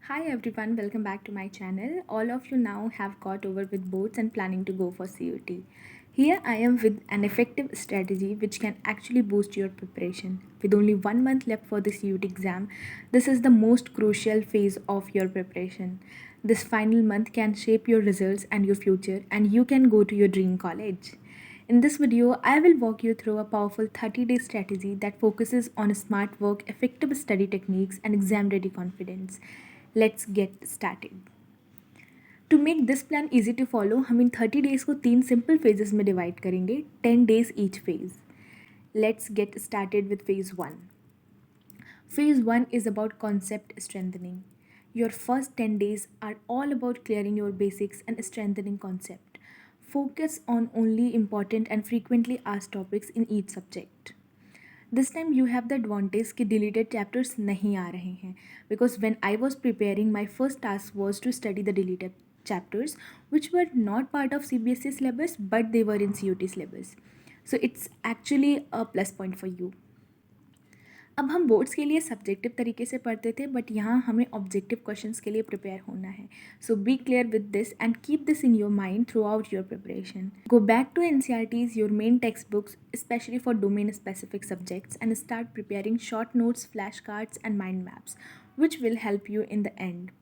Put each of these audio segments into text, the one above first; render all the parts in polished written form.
Hi everyone, welcome back to my channel. All of you now have got over with boards and planning to go for CUT. Here I am with an effective strategy which can actually boost your preparation. With only 1 month left for the CUT exam, this is the most crucial phase of your preparation. This final month can shape your results and your future, and you can go to your dream college. In this video, I will walk you through a powerful 30-day strategy that focuses on smart work, effective study techniques, and exam-ready confidence. Let's get started. To make this plan easy to follow, हम इन 30 days को 3 simple phases में divide करेंगे, 10 days each phase. Let's get started with phase 1. Phase 1 is about concept strengthening. Your first 10 days are all about clearing your basics and strengthening concept. Focus on only important and frequently asked topics in each subject. This time you have the advantage कि deleted chapters नहीं आ रहे हैं, because when I was preparing, my first task was to study the deleted chapters which were not part of CBSE syllabus but they were in CUT syllabus. So it's actually a plus point for you. अब हम boards के लिए subjective तरीके से पढ़ते थे, but यहाँ हमें ऑब्जेक्टिव क्वेश्चंस के लिए प्रिपेयर होना है. So be clear with this and keep this in your mind throughout your preparation. Go back to NCERTs, your main textbooks, especially for domain specific subjects, and start preparing short notes, flashcards, and mind maps, which will help you in the end.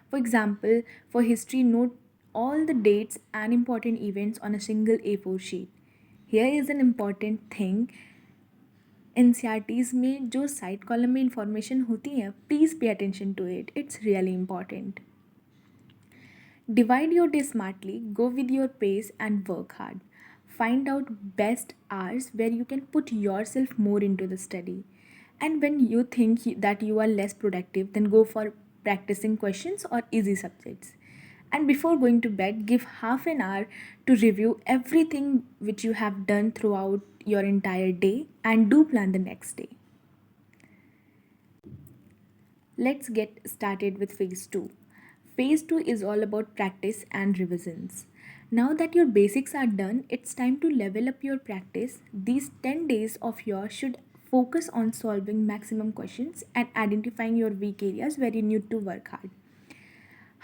For example, for history, note all the dates and important events on a single A4 sheet. Here is an important thing. NCERTs में जो side column में information होती है, please pay attention to it, it's really important. Divide your day smartly, go with your pace, and work hard. Find out best hours where you can put yourself more into the study. And when you think that you are less productive, then go for practicing questions or easy subjects. And before going to bed, give half an hour to review everything which you have done throughout your entire day, and do plan the next day. Let's get started with phase 2. Phase 2 is all about practice and revisions. Now that your basics are done, it's time to level up your practice. These 10 days of yours should focus on solving maximum questions and identifying your weak areas where you need to work hard.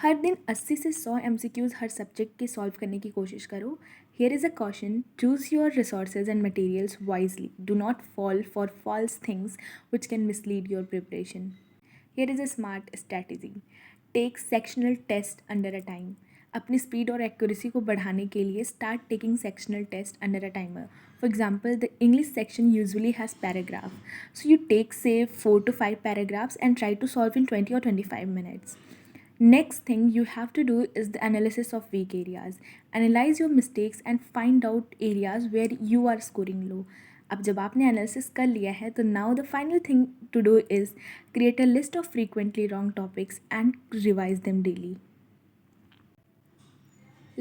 हर दिन 80 से 100 MCQs हर subject के solve करने की कोशिश करो. Here is a caution: choose your resources and materials wisely. Do not fall for false things which can mislead your preparation. Here is a smart strategy. Take sectional test under a time. अपनी speed और accuracy को बढ़ाने के लिए start taking sectional test under a timer. For example, the English section usually has paragraph. So you take say 4 to 5 paragraphs and try to solve in 20 or 25 minutes. Next thing you have to do is the analysis of weak areas. Analyze your mistakes and find out areas where you are scoring low. अब जब आपने analysis कर लिया है, तो now the final thing to do is create a list of frequently wrong topics and revise them daily.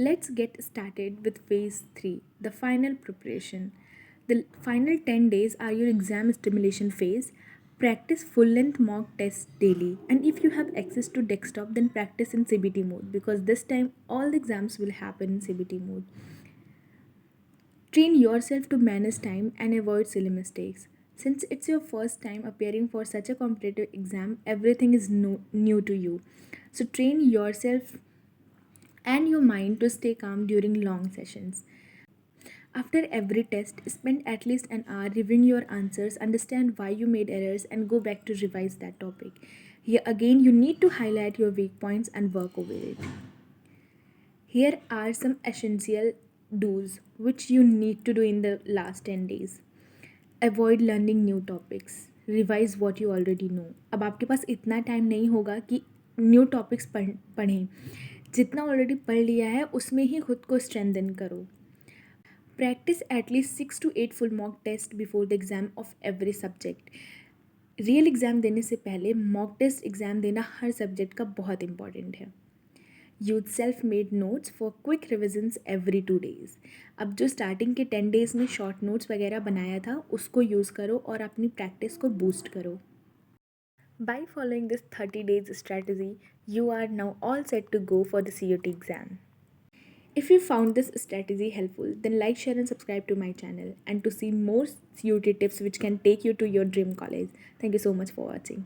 Let's get started with phase 3, the final preparation. The final 10 days are your exam stimulation phase. Practice full length mock tests daily, and if you have access to desktop, then practice in CBT mode, because this time all the exams will happen in CBT mode. Train yourself to manage time and avoid silly mistakes. Since it's your first time appearing for such a competitive exam, everything is new to you. So train yourself and your mind to stay calm during long sessions. After every test, spend at least an hour reviewing your answers, understand why you made errors, and go back to revise that topic. Here again, you need to highlight your weak points and work over it. Here are some essential do's which you need to do in the last 10 days. Avoid learning new topics. Revise what you already know. अब आपके पास इतना time नहीं होगा कि new topics पढ़ें. जितना already पढ़ लिया है उसमें ही खुद को स्ट्रेंथन करो. Practice at least 6 to 8 full mock tests before the exam of every subject. Real exam देने से पहले मॉक टेस्ट एग्ज़ाम देना हर सब्जेक्ट का बहुत इंपॉर्टेंट है. Use self made notes for quick revisions every 2 days. अब जो स्टार्टिंग के 10 days में शॉर्ट नोट्स वगैरह बनाया था उसको यूज़ करो और अपनी प्रैक्टिस को बूस्ट करो. By following this 30 days strategy, you are now all set to go for the CUT exam. If you found this strategy helpful, then like, share and subscribe to my channel, and to see more CUT tips which can take you to your dream college. Thank you so much for watching.